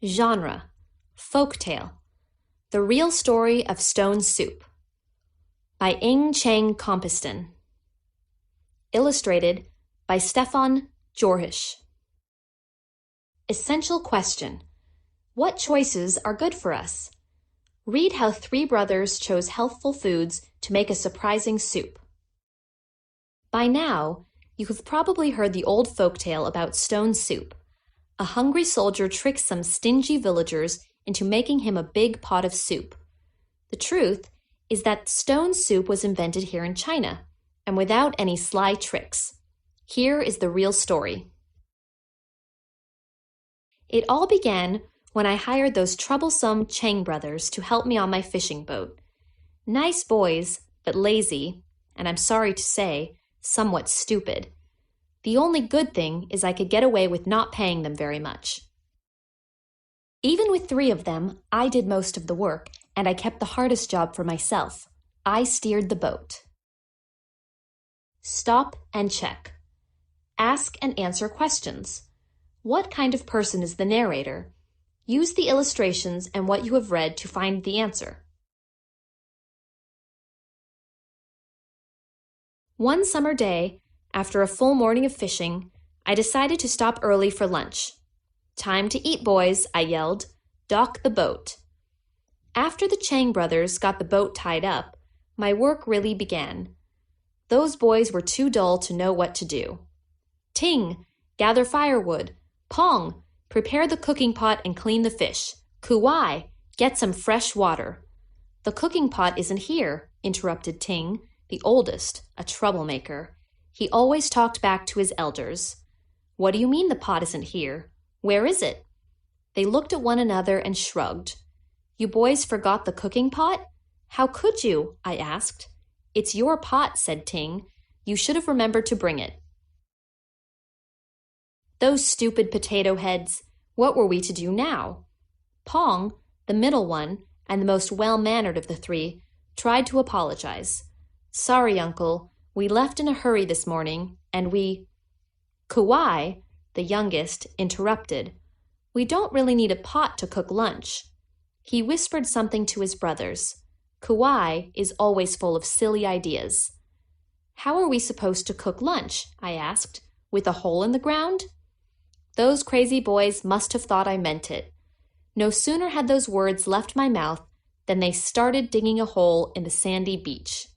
Genre: Folktale. The Real Story of Stone Soup. By Ing Chang Compiston. Illustrated by Stefan Jorhish. Essential question: what choices are good for us? Read how 3 brothers chose healthful foods to make a surprising soup. By now, you have probably heard the old folktale about stone soup. A hungry soldier tricks some stingy villagers into making him a big pot of soup. The truth is that stone soup was invented here in China, and without any sly tricks. Here is the real story. It all began when I hired those troublesome Chang brothers to help me on my fishing boat. Nice boys, but lazy, and I'm sorry to say, somewhat stupid. The only good thing is I could get away with not paying them very much. Even with 3 of them, I did most of the work, and I kept the hardest job for myself. I steered the boat. Stop and check. Ask and answer questions. What kind of person is the narrator? Use the illustrations and what you have read to find the answer. One summer day, after a full morning of fishing, I decided to stop early for lunch. "Time to eat, boys," I yelled. "Dock the boat." After the Chang brothers got the boat tied up, my work really began. Those boys were too dull to know what to do. "Ting, gather firewood. Pong, prepare the cooking pot and clean the fish. Kuwai, get some fresh water." "The cooking pot isn't here," interrupted Ting, the oldest, a troublemaker. He always talked back to his elders. "What do you mean the pot isn't here? Where is it?" They looked at one another and shrugged. "You boys forgot the cooking pot? How could you?" I asked. "It's your pot," said Ting. "You should have remembered to bring it." Those stupid potato heads! What were we to do now? Pong, the middle one, and the most well-mannered of the 3, tried to apologize. "Sorry, Uncle. We left in a hurry this morning, and we—" Kuwai, the youngest, interrupted. "We don't really need a pot to cook lunch." He whispered something to his brothers. Kuwai is always full of silly ideas. "How are we supposed to cook lunch?" I asked. "With a hole in the ground?" Those crazy boys must have thought I meant it. No sooner had those words left my mouth than they started digging a hole in the sandy beach.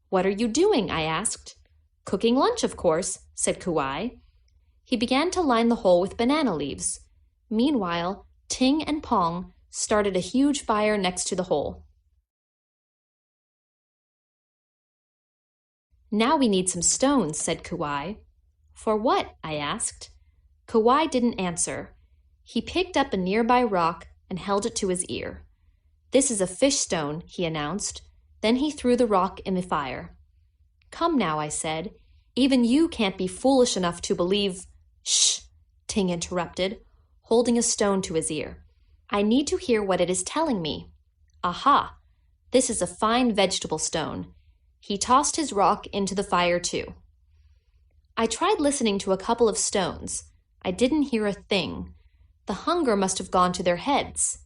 "What are you doing?" I asked. "Cooking lunch, of course," said Kuwai. He began to line the hole with banana leaves. Meanwhile, Ting and Pong started a huge fire next to the hole. "Now we need some stones," said Kuwai. "For what?" I asked. Kuwai didn't answer. He picked up a nearby rock and held it to his ear. "This is a fish stone," he announced. Then he threw the rock in the fire. "Come now," I said. "Even you can't be foolish enough to believe—" "Shh!" Ting interrupted, holding a stone to his ear. "I need to hear what it is telling me." "Aha! This is a fine vegetable stone." He tossed his rock into the fire too. I tried listening to a couple of stones. I didn't hear a thing. The hunger must have gone to their heads.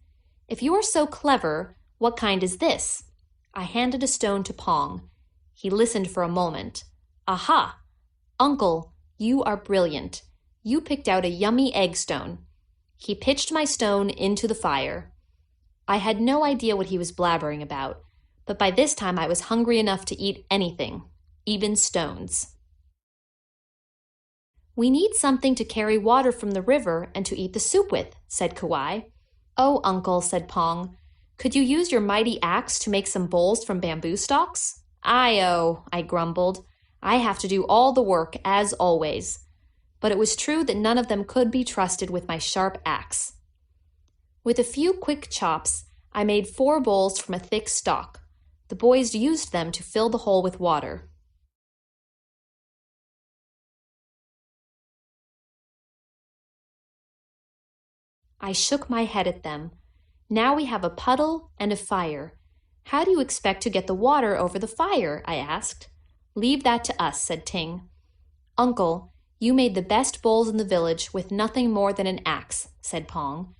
"If you are so clever, what kind is this?" I handed a stone to Pong. He listened for a moment. "Aha! Uncle, you are brilliant. You picked out a yummy egg stone." He pitched my stone into the fire. I had no idea what he was blabbering about, but by this time I was hungry enough to eat anything, even stones. "We need something to carry water from the river and to eat the soup with," said Kuwai. "Oh, Uncle," said Pong, "could you use your mighty axe to make some bowls from bamboo stalks?" "I grumbled. "I have to do all the work, as always." But it was true that none of them could be trusted with my sharp axe. With a few quick chops, I made 4 bowls from a thick stalk. The boys used them to fill the hole with water. I shook my head at them. "Now we have a puddle and a fire. How do you expect to get the water over the fire?" I asked. "Leave that to us," said Ting. "Uncle, you made the best bowls in the village with nothing more than an axe," said Pong.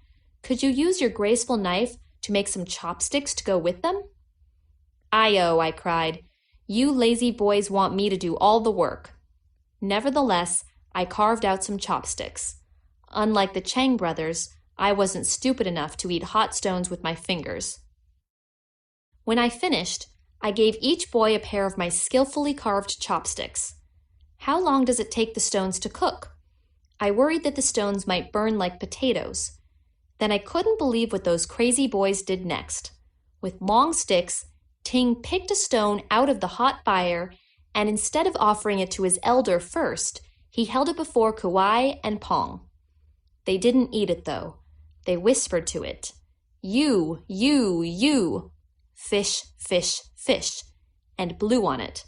Could you use your graceful knife to make some chopsticks to go with them? "Ayo," I cried. "You lazy boys want me to do all the work." Nevertheless, I carved out some chopsticks. Unlike the Chang brothers, I wasn't stupid enough to eat hot stones with my fingers. When I finished, I gave each boy a pair of my skillfully carved chopsticks. How long does it take the stones to cook? I worried that the stones might burn like potatoes. Then I couldn't believe what those crazy boys did next. With long sticks, Ting picked a stone out of the hot fire, and instead of offering it to his elder first, he held it before Kauai and Pong. They didn't eat it, though. They whispered to it, "You, you, you, fish, fish, fish," and blew on it.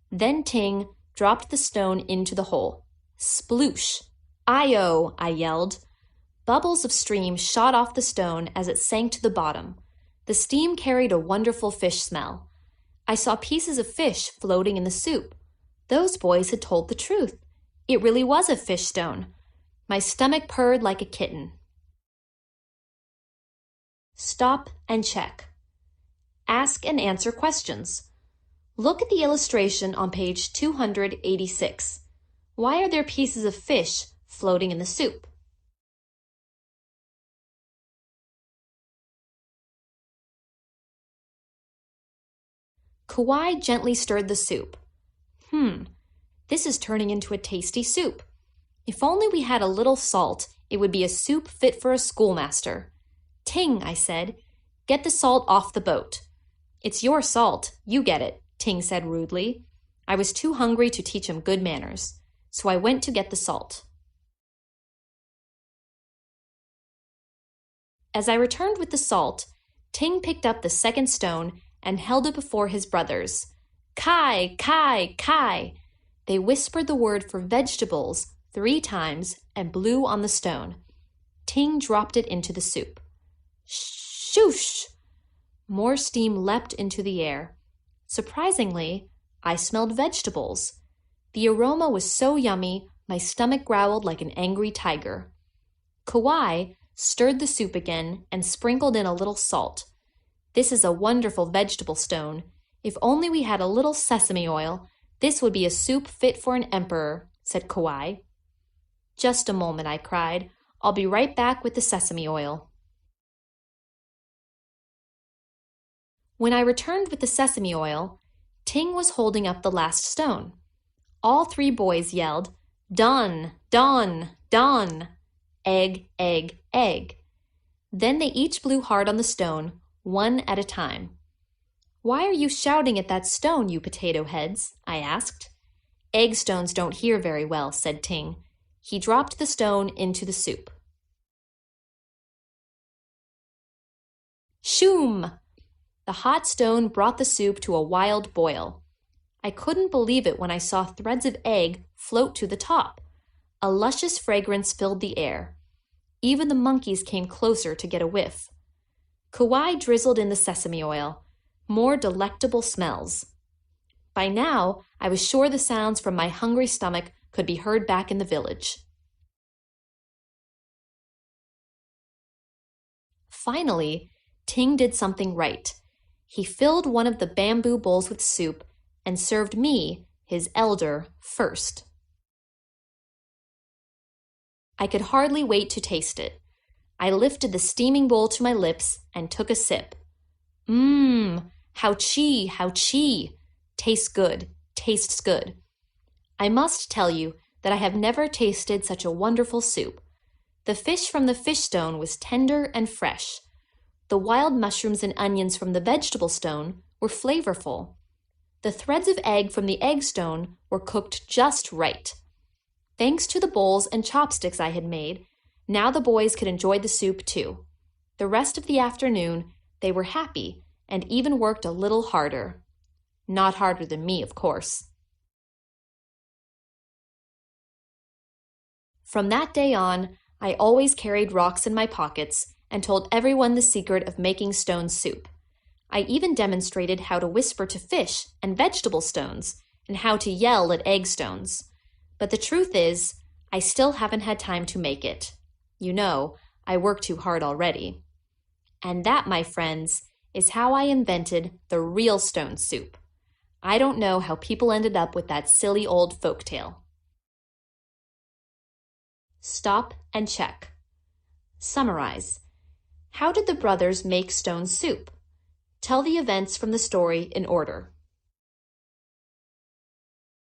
Then Ting dropped the stone into the hole. Sploosh! "Ayo!" I yelled. Bubbles of steam shot off the stone as it sank to the bottom. The steam carried a wonderful fish smell. I saw pieces of fish floating in the soup. Those boys had told the truth. It really was a fish stone. My stomach purred like a kitten. Stop and check. Ask and answer questions. Look at the illustration on page 286. Why are there pieces of fish floating in the soup? Kauai gently stirred the soup. This is turning into a tasty soup. If only we had a little salt, it would be a soup fit for a schoolmaster. "Ting," I said, "get the salt off the boat." "It's your salt, you get it," Ting said rudely. I was too hungry to teach him good manners, so I went to get the salt. As I returned with the salt, Ting picked up the second stone and held it before his brothers. "Kai, kai, kai!" They whispered the word for vegetables 3 times and blew on the stone. Ting dropped it into the soup. Shoosh! More steam leapt into the air. Surprisingly, I smelled vegetables. The aroma was so yummy, my stomach growled like an angry tiger. Kauai stirred the soup again and sprinkled in a little salt. "This is a wonderful vegetable stone. If only we had a little sesame oil, this would be a soup fit for an emperor," said Kauai. "Just a moment," I cried. "I'll be right back with the sesame oil." When I returned with the sesame oil, Ting was holding up the last stone. All 3 boys yelled, "Done, done, done!" Egg, egg, egg. Then they each blew hard on the stone, 1 at a time. "Why are you shouting at that stone, you potato heads?" I asked. "Egg stones don't hear very well," said Ting. He dropped the stone into the soup. Shoom! The hot stone brought the soup to a wild boil. I couldn't believe it when I saw threads of egg float to the top. A luscious fragrance filled the air. Even the monkeys came closer to get a whiff. Kauai drizzled in the sesame oil. More delectable smells. By now, I was sure the sounds from my hungry stomach could be heard back in the village. Finally, Ting did something right. He filled one of the bamboo bowls with soup and served me, his elder, first. I could hardly wait to taste it. I lifted the steaming bowl to my lips and took a sip. How chee, how chee. Tastes good, tastes good. I must tell you that I have never tasted such a wonderful soup. The fish from the fish stone was tender and fresh. The wild mushrooms and onions from the vegetable stone were flavorful. The threads of egg from the egg stone were cooked just right. Thanks to the bowls and chopsticks I had made, now the boys could enjoy the soup too. The rest of the afternoon, they were happy and even worked a little harder. Not harder than me, of course. From that day on, I always carried rocks in my pockets and told everyone the secret of making stone soup. I even demonstrated how to whisper to fish and vegetable stones and how to yell at egg stones. But the truth is, I still haven't had time to make it. You know, I work too hard already. And that, my friends, is how I invented the real stone soup. I don't know how people ended up with that silly old folktale. Stop and check. Summarize. How did the brothers make stone soup? Tell the events from the story in order.